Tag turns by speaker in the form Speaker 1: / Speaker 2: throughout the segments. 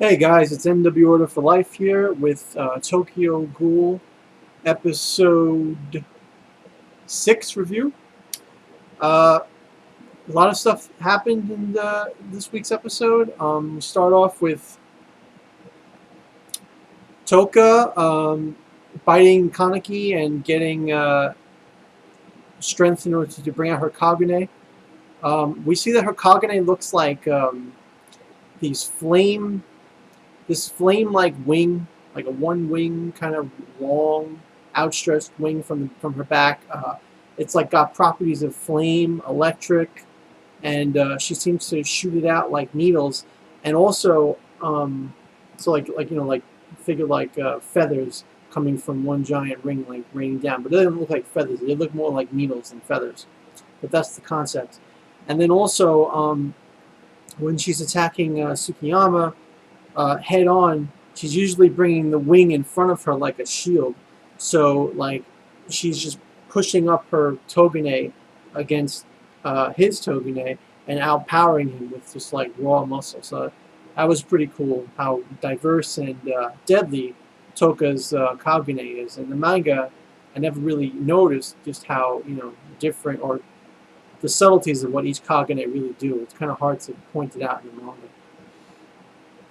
Speaker 1: Hey guys, it's MW Order for Life here with Tokyo Ghoul episode 6 review. Uh, a lot of stuff happened in this week's episode. We start off with Toka biting Kaneki and getting strength in order to bring out her kagune. We see that her kagune looks like these this flame-like wing, like a one-wing kind of long, outstretched wing from her back. It's like got properties of flame, electric, and she seems to shoot it out like needles, and also so like figure like feathers coming from one giant ring like raining down, but it doesn't look like feathers. They look more like needles than feathers. But that's the concept. And then also when she's attacking Tsukiyama head on, she's usually bringing the wing in front of her like a shield. So like she's just pushing up her Togune against his Togune and outpowering him with just like raw muscle. So that was pretty cool how diverse and deadly Toka's Kagune is. In the manga, I never really noticed just how different or the subtleties of what each Kagune really do. It's kind of hard to point it out in the manga.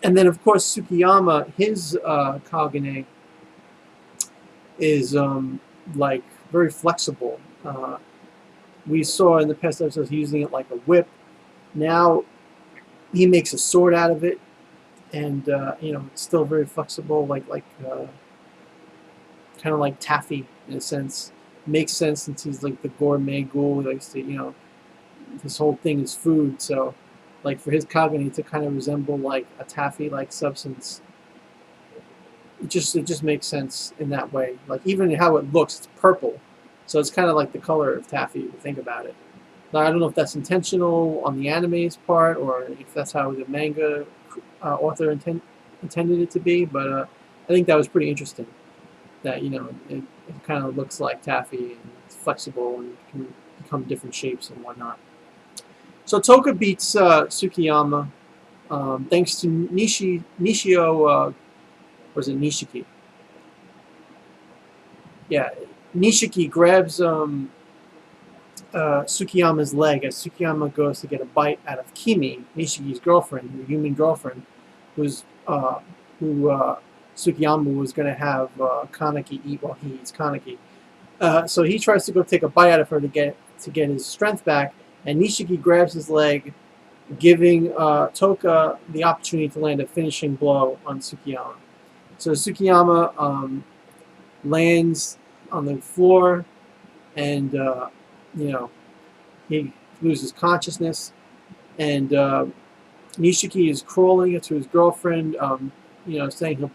Speaker 1: And then, of course, Tsukiyama, his kagune is like very flexible. We saw in the past episodes using it like a whip. Now he makes a sword out of it, and it's still very flexible, like kind of like taffy in a sense. Makes sense since he's like the gourmet ghoul. He likes to, his whole thing is food, so. Like for his kagune to kind of resemble like a taffy-like substance, it just makes sense in that way. Like even how it looks, it's purple, so it's kind of like the color of taffy. If you think about it. Now I don't know if that's intentional on the anime's part or if that's how the manga author intended it to be, but I think that was pretty interesting. That it kind of looks like taffy and it's flexible and can become different shapes and whatnot. So Toka beats Tsukiyama thanks to Nishio, or is it Nishiki? Yeah, Nishiki grabs Tsukiyama's leg as Tsukiyama goes to get a bite out of Kimi, Nishiki's girlfriend, the human girlfriend, who Tsukiyama was going to have Kaneki eat while he eats Kaneki. So he tries to go take a bite out of her to get his strength back. And Nishiki grabs his leg, giving Toka the opportunity to land a finishing blow on Tsukiyama. So Tsukiyama lands on the floor, and he loses consciousness. And Nishiki is crawling to his girlfriend, saying he'll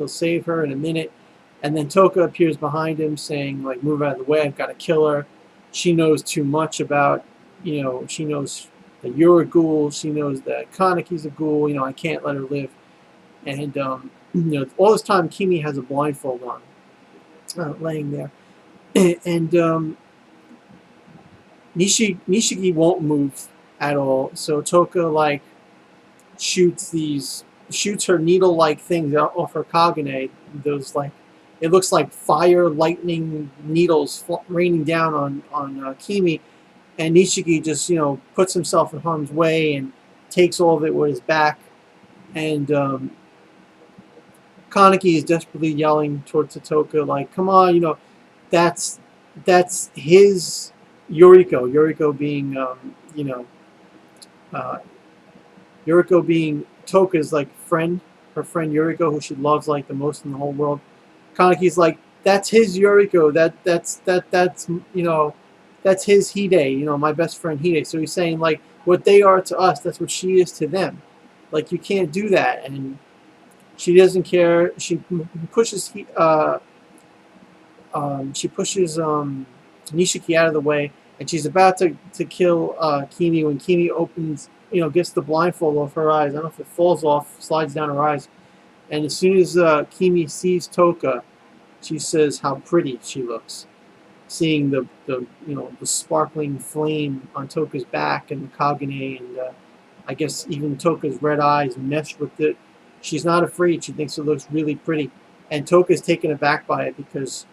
Speaker 1: save her in a minute. And then Toka appears behind him, saying like, "Move out of the way! I've got to kill her. She knows too much about." She knows that you're a ghoul. She knows that Kaneki's a ghoul. I can't let her live. And all this time, Kimi has a blindfold on, laying there, and Nishiki won't move at all. So Toka like shoots her needle-like things off her kagune. Those like it looks like fire, lightning needles raining down on Kimi. And Nishiki just, puts himself in harm's way and takes all of it with his back. And Kaneki is desperately yelling towards Toka, like, "Come on, that's his Yoriko." Yoriko being, Yoriko being Toka's like friend, her friend Yoriko, who she loves like the most in the whole world. Kaneki's like, "That's his Yoriko. That's that's his Hide, my best friend Hide." So he's saying, like, what they are to us, that's what she is to them. Like, you can't do that. And she doesn't care. She pushes Nishiki out of the way, and she's about to kill Kimi when Kimi opens, gets the blindfold off her eyes. I don't know if it falls off, slides down her eyes. And as soon as Kimi sees Toka, she says how pretty she looks. Seeing the sparkling flame on Toka's back and the kagune, and I guess even Toka's red eyes meshed with it. she's not afraid. She thinks it looks really pretty. And Touka's taken aback by it because,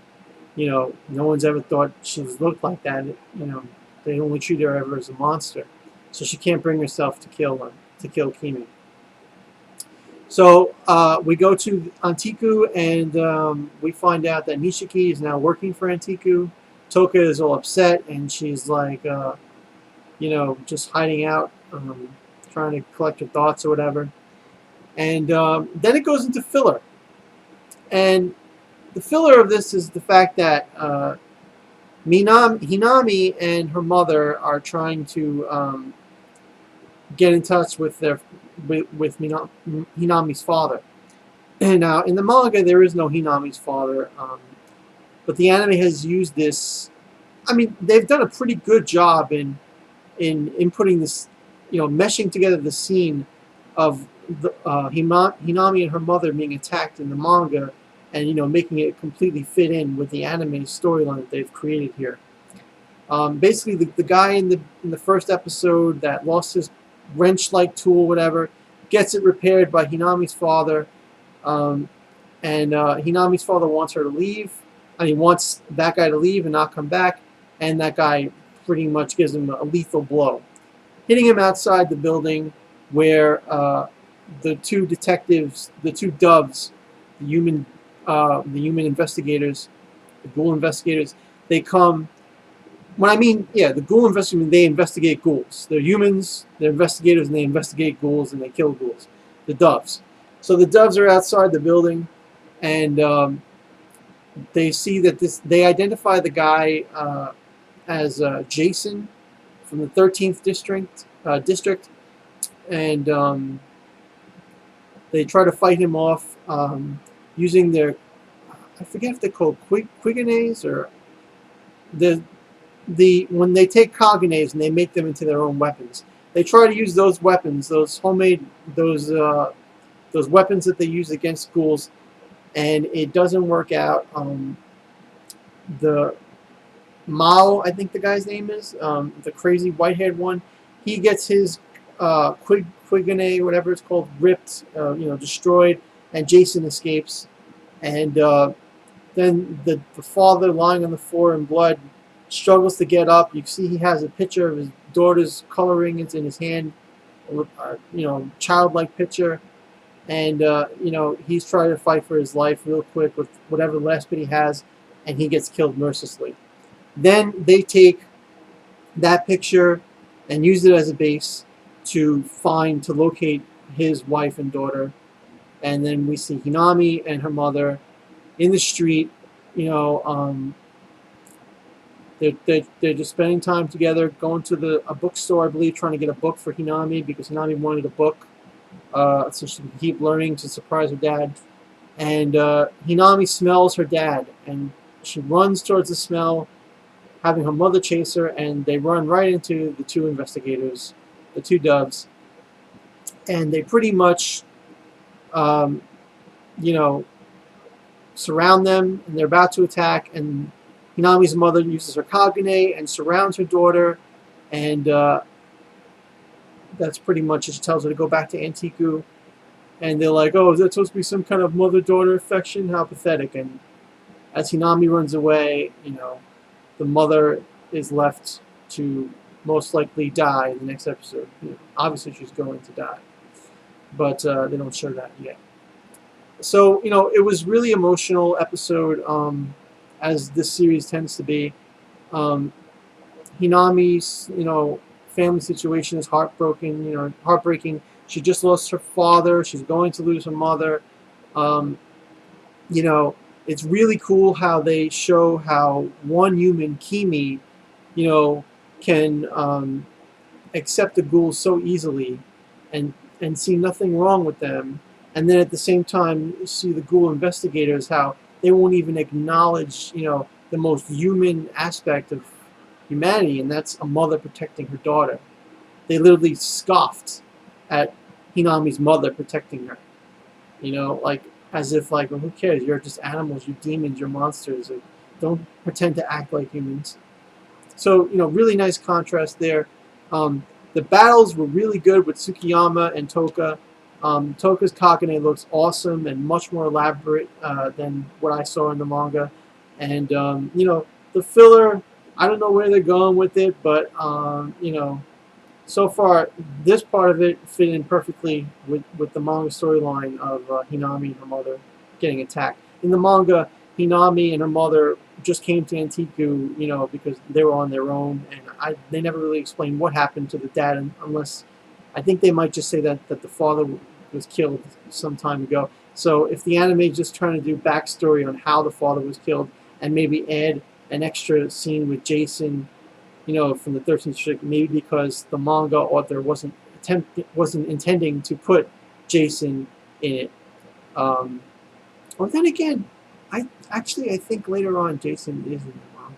Speaker 1: no one's ever thought she's looked like that. They only treat her ever as a monster. So she can't bring herself to kill Kimi. So we go to Anteiku, and we find out that Nishiki is now working for Anteiku. Touka is all upset, and she's like, just hiding out, trying to collect her thoughts or whatever. And then it goes into filler. And the filler of this is the fact that Hinami and her mother are trying to get in touch with Hinami's father. And now in the manga there is no Hinami's father, but the anime has used this. I mean, they've done a pretty good job in putting this, meshing together the scene of Hinami and her mother being attacked in the manga, and making it completely fit in with the anime storyline that they've created here. Basically, the guy in the first episode that lost his wrench-like tool, whatever, gets it repaired by Hinami's father, and Hinami's father wants her to leave. He wants that guy to leave and not come back, and that guy pretty much gives him a lethal blow, hitting him outside the building where the two detectives, the two doves, the human investigators, the ghoul investigators, they come. When I mean, the ghoul investigators, they investigate ghouls. They're humans, they're investigators, and they investigate ghouls, and they kill ghouls. The doves. So the doves are outside the building, and they see that they identify the guy as Jason from the 13th district, and they try to fight him off using their, I forget if they're called kagunes or when they take kagunes and they make them into their own weapons. They try to use those weapons, those homemade, those weapons that they use against ghouls, and it doesn't work out. The Mao, I think the guy's name is, the crazy white-haired one, he gets his kagune, whatever it's called, ripped, destroyed, and Jason escapes. And then the father, lying on the floor in blood, struggles to get up. You see he has a picture of his daughter's coloring. It's in his hand, childlike picture. And, he's trying to fight for his life real quick with whatever last bit he has, and he gets killed mercilessly. Then they take that picture and use it as a base to locate his wife and daughter. And then we see Hinami and her mother in the street, they're just spending time together, going to a bookstore, I believe, trying to get a book for Hinami because Hinami wanted a book so she can keep learning to surprise her dad. And Hinami smells her dad, and she runs towards the smell, having her mother chase her, and they run right into the two investigators, the two doves, and they pretty much, surround them, and they're about to attack, and Hinami's mother uses her kagune and surrounds her daughter, and that's pretty much it. She tells her to go back to Anteiku, and they're like, oh, is that supposed to be some kind of mother-daughter affection? How pathetic. And as Hinami runs away, the mother is left to most likely die in the next episode. Obviously she's going to die, but they don't show that yet. So, it was really emotional episode, as this series tends to be. Hinami's, family situation is heartbreaking. She just lost her father. She's going to lose her mother. It's really cool how they show how one human, Kimi, can accept the ghouls so easily and see nothing wrong with them. And then at the same time, you see the ghoul investigators, how they won't even acknowledge, the most human aspect of humanity, and that's a mother protecting her daughter. They literally scoffed at Hinami's mother protecting her. As if well, who cares? You're just animals, you're demons, you're monsters. Don't pretend to act like humans. So, really nice contrast there. The battles were really good with Tsukiyama and Touka. Touka's kagune looks awesome and much more elaborate than what I saw in the manga. And you know, the filler, I don't know where they're going with it, but you know, so far this part of it fit in perfectly with the manga storyline of Hinami and her mother getting attacked. In the manga, Hinami and her mother just came to Anteiku, you know, because they were on their own, and they never really explained what happened to the dad, unless I think they might just say that the father was killed some time ago. So if the anime is just trying to do backstory on how the father was killed, and maybe add an extra scene with Jason, you know, from the 13th district, maybe because the manga author wasn't intending to put Jason in it. Or then again, I think later on Jason is in the manga,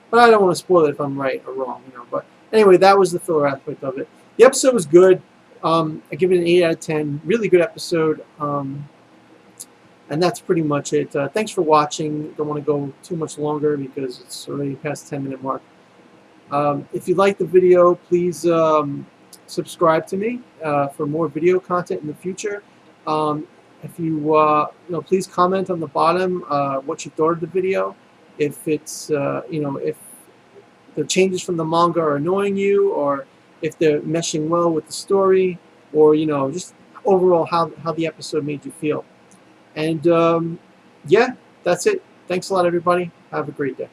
Speaker 1: but I don't want to spoil it if I'm right or wrong, you know. But anyway, that was the filler aspect of it. The episode was good. I give it an 8 out of 10. Really good episode. And that's pretty much it. Thanks for watching. Don't want to go too much longer because it's already past 10-minute mark. If you like the video, please subscribe to me for more video content in the future. If you, you know, please comment on the bottom what you thought of the video. If it's, you know, if the changes from the manga are annoying you, or if they're meshing well with the story, or, you know, just overall how the episode made you feel. And yeah, that's it. Thanks a lot, everybody. Have a great day.